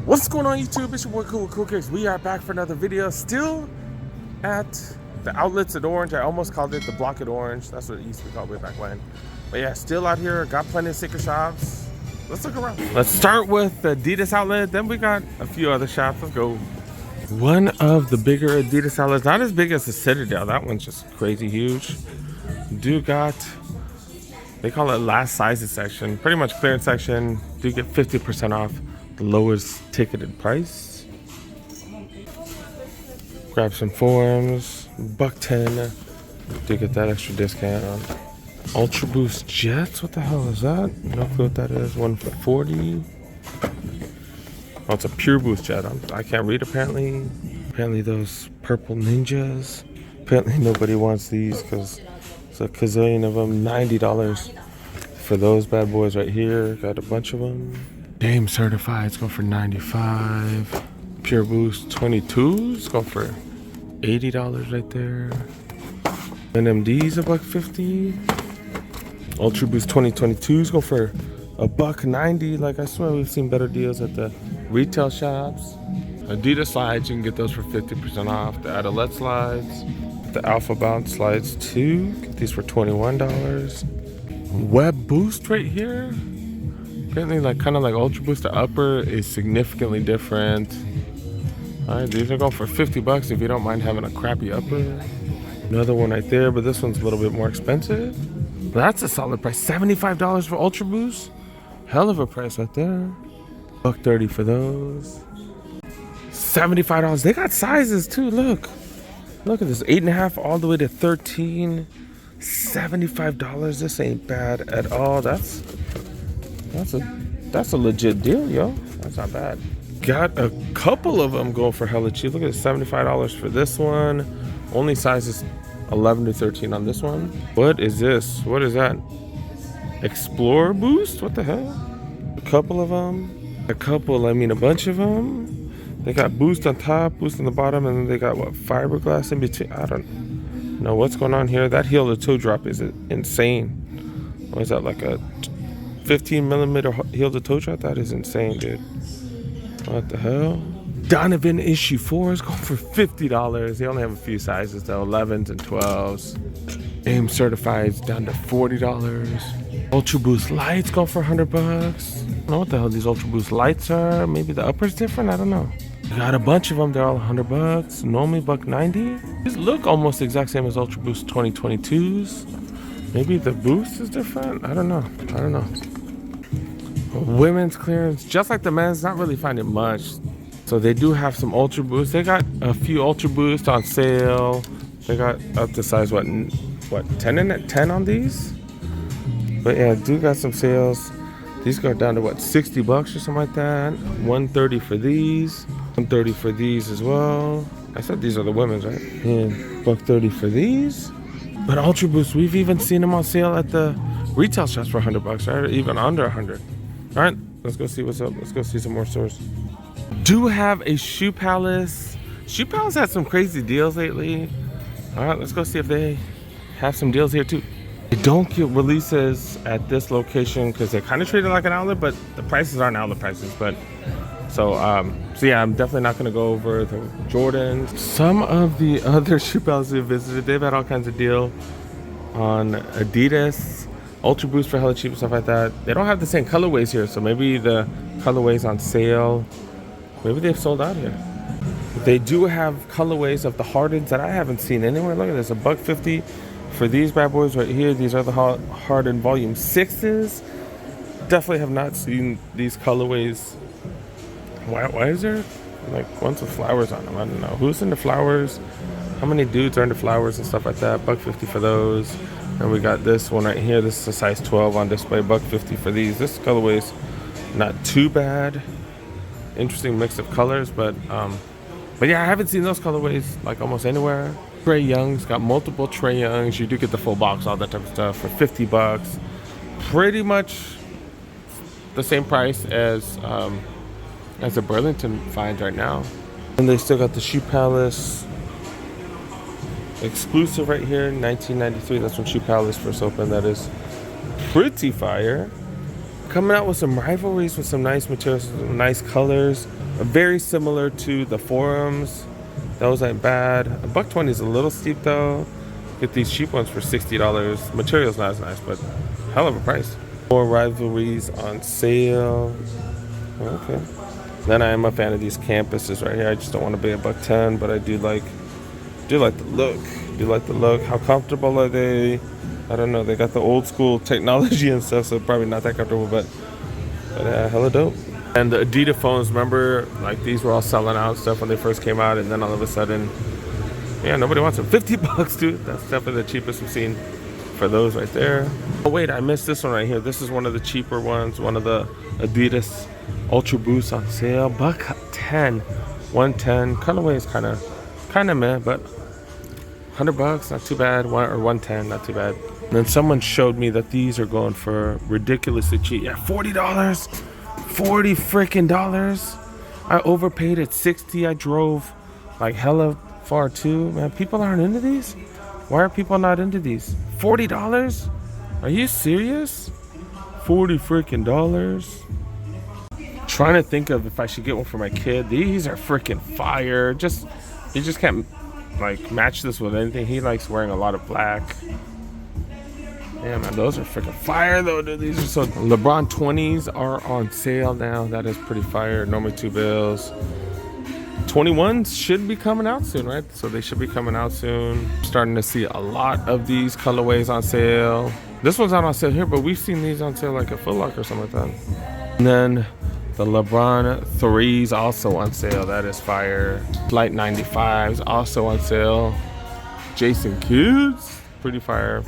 What's going on YouTube? It's your boy Cool Kicks. We are back for another video. Still at the outlets at Orange. I almost called it the block at Orange. That's what it used to be called way back when. But yeah, still out here. Got plenty of sticker shops. Let's look around. Let's start with the Adidas Outlet. Then we got a few other shops. Let's go. One of the bigger Adidas outlets. Not as big as the Citadel. That one's just crazy huge. Do got, they call it last sizes section. Pretty much clearance section. Do get 50% off. The lowest ticketed price. Grab some forms, $1.10 to get that extra discount. Ultra Boost Jets, what the hell is that? No clue what that is. $140. Oh, it's a Pure Boost Jet. I can't read apparently. Apparently those purple ninjas. Apparently nobody wants these because it's a gazillion of them. $90 for those bad boys right here. Got a bunch of them. Game certified, it's going for $95. Pure Boost 22s go for $80 right there. NMD's $1.50. Ultra Boost 2022s go for $1.90. Like I swear we've seen better deals at the retail shops. Adidas slides, you can get those for 50% off. The Adidas slides, the Alpha Bounce slides too. Get these for $21. Web Boost right here. Apparently, like kind of like Ultra Boost, the upper is significantly different. All right, these are going for $50 if you don't mind having a crappy upper. Another one right there, but this one's a little bit more expensive. But that's a solid price. $75 for Ultra Boost. Hell of a price right there. $1.30 for those. $75. They got sizes too. Look at this. 8.5 all the way to 13. $75. This ain't bad at all. That's a legit deal, yo. That's not bad. Got a couple of them going for hella cheap. Look at this, $75 for this one. Only sizes 11 to 13 on this one. What is this? What is that? Explorer Boost? What the hell? A couple of them. A bunch of them. They got Boost on top, Boost on the bottom, and then they got what? Fiberglass in between. I don't know what's going on here. That heel to toe drop is insane. What is that, like a 15mm heel to toe drop? That is insane, dude. What the hell? Donovan issue 4 is going for $50. They only have a few sizes though, 11s and 12s. AIM certified is down to $40. Ultra Boost lights go for $100. I don't know what the hell these Ultra Boost lights are. Maybe the upper's different. I don't know. Got a bunch of them. They're all $100. Normally $1.90. These look almost the exact same as Ultra Boost 2022s. Maybe the boost is different. I don't know. Women's clearance, just like the men's, not really finding much. So they do have some Ultra Boosts. They got a few Ultra Boosts on sale. They got up to size what 10 on these. But yeah, do got some sales. These go down to what, $60 or something like that. $130 for these. $130 for these as well. I said these are the women's, right? Yeah, $130 for these. But Ultra Boost, we've even seen them on sale at the retail shops for $100, right? Or even under 100. All right, let's go see what's up. Let's go see some more stores. Do have a Shoe Palace. Shoe Palace had some crazy deals lately. All right, let's go see if they have some deals here too. They don't get releases at this location because they kind of treat it like an outlet, but the prices aren't outlet prices. But so yeah, I'm definitely not going to go over the Jordans. Some of the other Shoe Palaces we visited, they've had all kinds of deal on Adidas. Ultra Boost for hella cheap and stuff like that. They don't have the same colorways here, so maybe the colorways on sale, maybe they've sold out here. They do have colorways of the Hardens that I haven't seen anywhere. Look at this, $1.50 for these bad boys right here. These are the Harden Volume 6s. Definitely have not seen these colorways. Why is there like ones with flowers on them? I don't know. Who's into flowers? How many dudes are into flowers and stuff like that? $1.50 for those. And we got this one right here. This is a size 12 on display. $1.50 for these. This colorway's not too bad. Interesting mix of colors, but yeah, I haven't seen those colorways like almost anywhere. Trae Young's got multiple Trae Youngs. You do get the full box, all that type of stuff for $50. Pretty much the same price as the Burlington finds right now. And they still got the Shoe Palace exclusive right here, 1993. That's when Shoe Palace first opened. That is pretty fire. Coming out with some rivalries with some nice materials, some nice colors. Very similar to the Forums. Those ain't bad. $120 is a little steep though. Get these cheap ones for $60. Material's not as nice, but hell of a price. More rivalries on sale. Okay. Then I am a fan of these campuses right here. I just don't want to pay $110, but I do like the look. Do like the look. How comfortable are they? I don't know. They got the old school technology and stuff, so probably not that comfortable, but hella dope. And the Adidas phones, remember, like these were all selling out stuff when they first came out, and then all of a sudden, yeah, nobody wants them. $50, dude. That's definitely the cheapest we've seen for those right there. Oh wait, I missed this one right here. This is one of the cheaper ones. One of the Adidas Ultra Boosts on sale. $110. 110. Colorway is kind of meh, but $100, not too bad. Or 110, not too bad. And then someone showed me that these are going for ridiculously cheap. Yeah, $40. 40 freaking dollars. I overpaid at 60. I drove like hella far too. Man, people aren't into these. Why are people not into these? $40? Are you serious? 40 freaking dollars. Trying to think of if I should get one for my kid. These are freaking fire. You just can't like match this with anything. He likes wearing a lot of black. Yeah, man, those are freaking fire though, dude. These are so. LeBron 20s are on sale now. That is pretty fire. Normally $2. 21s should be coming out soon, right? So they should be coming out soon. Starting to see a lot of these colorways on sale. This one's not on sale here, but we've seen these on sale like a Foot Locker or something like that. And then the LeBron 3s also on sale. That is fire. Flight 95s also on sale. Jason Kidd's pretty fire.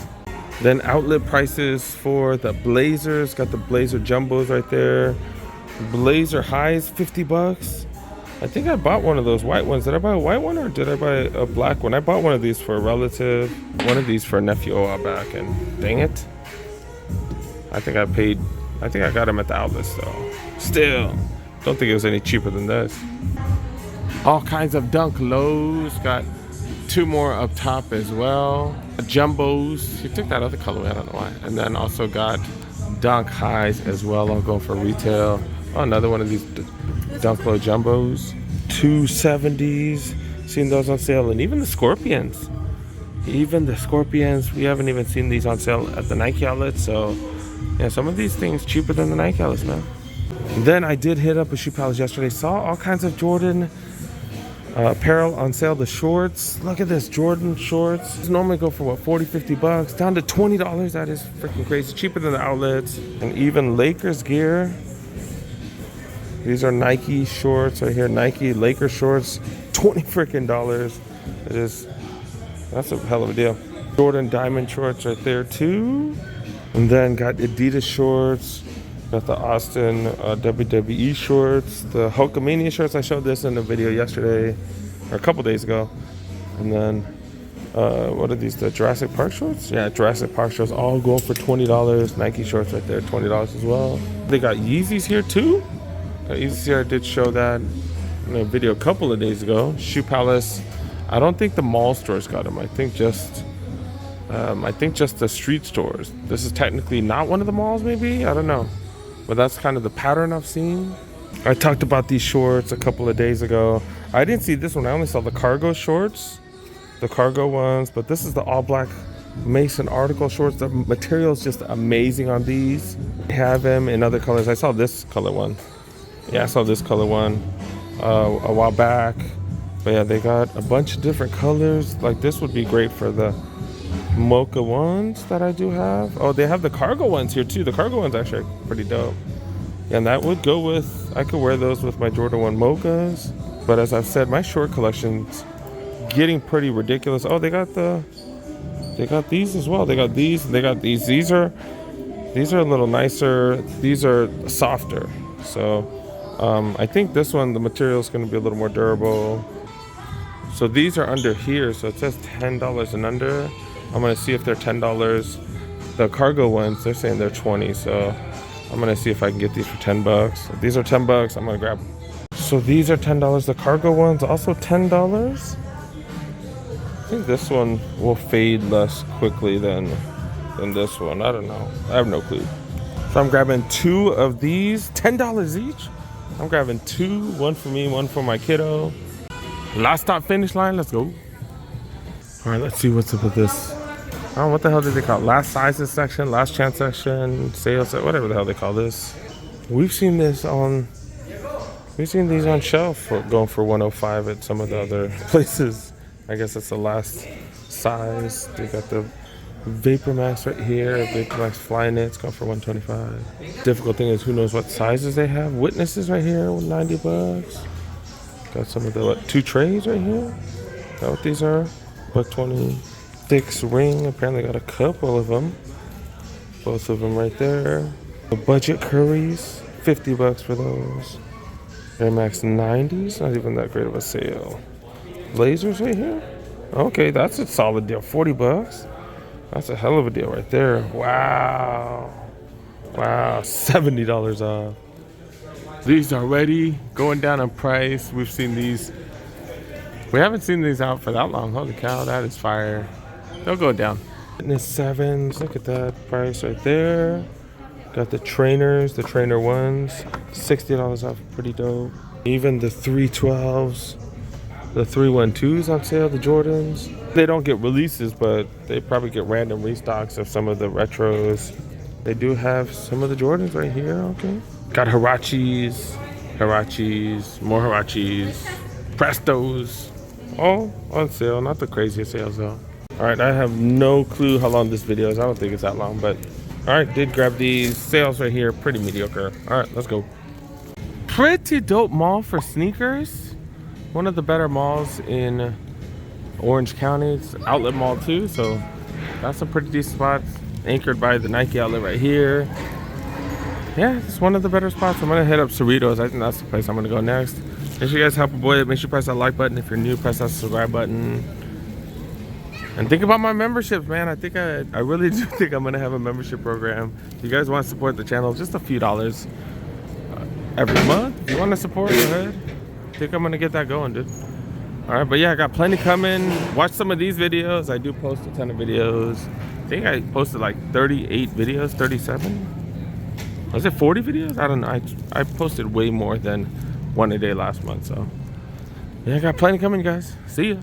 Then outlet prices for the Blazers. Got the Blazer Jumbos right there. Blazer highs, $50. I think I bought one of those white ones. Did I buy a white one or did I buy a black one? I bought one of these for a relative, one of these for a nephew a while back, and dang it. I think I got them at the outlets though. Still, don't think it was any cheaper than this. All kinds of Dunk lows. Got 2 more up top as well. Jumbos. He took that other colorway, I don't know why. And then also got Dunk highs as well. I'll go for retail. Oh, another one of these Dunk Low Jumbos. 270s. Seen those on sale. And even the Scorpions. We haven't even seen these on sale at the Nike outlet. So, yeah, some of these things cheaper than the Nike outlets, man. Then I did hit up a Shoe Palace yesterday. Saw all kinds of Jordan apparel on sale. The shorts. Look at this. Jordan shorts. These normally go for what, $40-$50. Down to $20. That is freaking crazy. Cheaper than the outlets. And even Lakers gear. These are Nike shorts right here. Nike Lakers shorts. $20 freaking dollars. That's a hell of a deal. Jordan diamond shorts right there too. And then got Adidas shorts. Got the Austin WWE shorts. The Hulkamania shorts. I showed this in a video yesterday. Or a couple days ago. And then, what are these? The Jurassic Park shorts? Yeah, Jurassic Park shorts. All going for $20. Nike shorts right there. $20 as well. They got Yeezys here too. Yeezys here. I did show that in a video a couple of days ago. Shoe Palace. I don't think the mall stores got them. I think just the street stores. This is technically not one of the malls, maybe? I don't know. But that's kind of the pattern I've seen. I talked about these shorts a couple of days ago. I didn't see this one. I only saw the cargo shorts, the cargo ones. But this is the all black Mason article shorts. The material is just amazing on these. I have them in other colors. I saw this color one. Yeah, I saw this color one a while back. But yeah, they got a bunch of different colors. Like this would be great for the mocha ones that I do have. Oh, they have the cargo ones here too. The cargo ones actually are pretty dope. Yeah, and that would go with, I could wear those with my Jordan 1 mochas. But as I've said, my short collection's getting pretty ridiculous. Oh, they got these as well. They got these, and they got these. These are a little nicer. These are softer. So I think this one, the material is going to be a little more durable. So these are under here. So it says $10 and under. I'm going to see if they're $10. The cargo ones, they're saying they're 20. So I'm going to see if I can get these for $10. If these are $10, I'm going to grab them. So these are $10. The cargo ones also $10. I think this one will fade less quickly than this one. I don't know. I have no clue. So I'm grabbing 2 of these. $10 each. I'm grabbing 2, one for me, one for my kiddo. Last stop finish line, let's go. All right, let's see what's up with this. I don't know what the hell did they call it? Last sizes section, last chance section, sales, whatever the hell they call this. We've seen these on shelf going for 105 at some of the other places. I guess that's the last size. They got the Vapor Max right here, Vapor Max Flyknits going for 125. Difficult thing is who knows what sizes they have. Witnesses right here, 90 bucks. Got some of the 2 trays right here. Is that what these are? $120. Thick's ring, apparently got a couple of them. Both of them right there. The budget curries, 50 bucks for those. Air Max 90s, not even that great of a sale. Blazers right here. Okay, that's a solid deal, 40 bucks. That's a hell of a deal right there. Wow. Wow, $70 off. These are already going down in price. We've seen these. We haven't seen these out for that long. Holy cow, that is fire. They'll go down. Fitness 7s, look at that price right there. Got the trainers, the trainer ones, $60 off, pretty dope. Even the 312s, the 312s on sale, the Jordans. They don't get releases, but they probably get random restocks of some of the retros. They do have some of the Jordans right here, okay. Got Huaraches, more Huaraches, Prestos, all on sale, not the craziest sales though. All right, I have no clue how long this video is. I don't think it's that long, but all right, did grab these. Sales right here, pretty mediocre. All right, let's go. Pretty dope mall for sneakers. One of the better malls in Orange County. It's an outlet mall too, so that's a pretty decent spot. Anchored by the Nike outlet right here. Yeah, it's one of the better spots. I'm gonna head up Cerritos. I think that's the place I'm gonna go next. Make sure you guys help a boy. Make sure you press that like button. If you're new, press that subscribe button. And think about my memberships, man. I really do think I'm gonna have a membership program. If you guys want to support the channel, just a few dollars every month. If you want to support, go ahead. I think I'm gonna get that going, dude. All right, but yeah, I got plenty coming. Watch some of these videos. I do post a ton of videos. I think I posted like 38 videos, 37. Was it 40 videos? I don't know. I posted way more than one a day last month. So yeah, I got plenty coming, guys. See ya.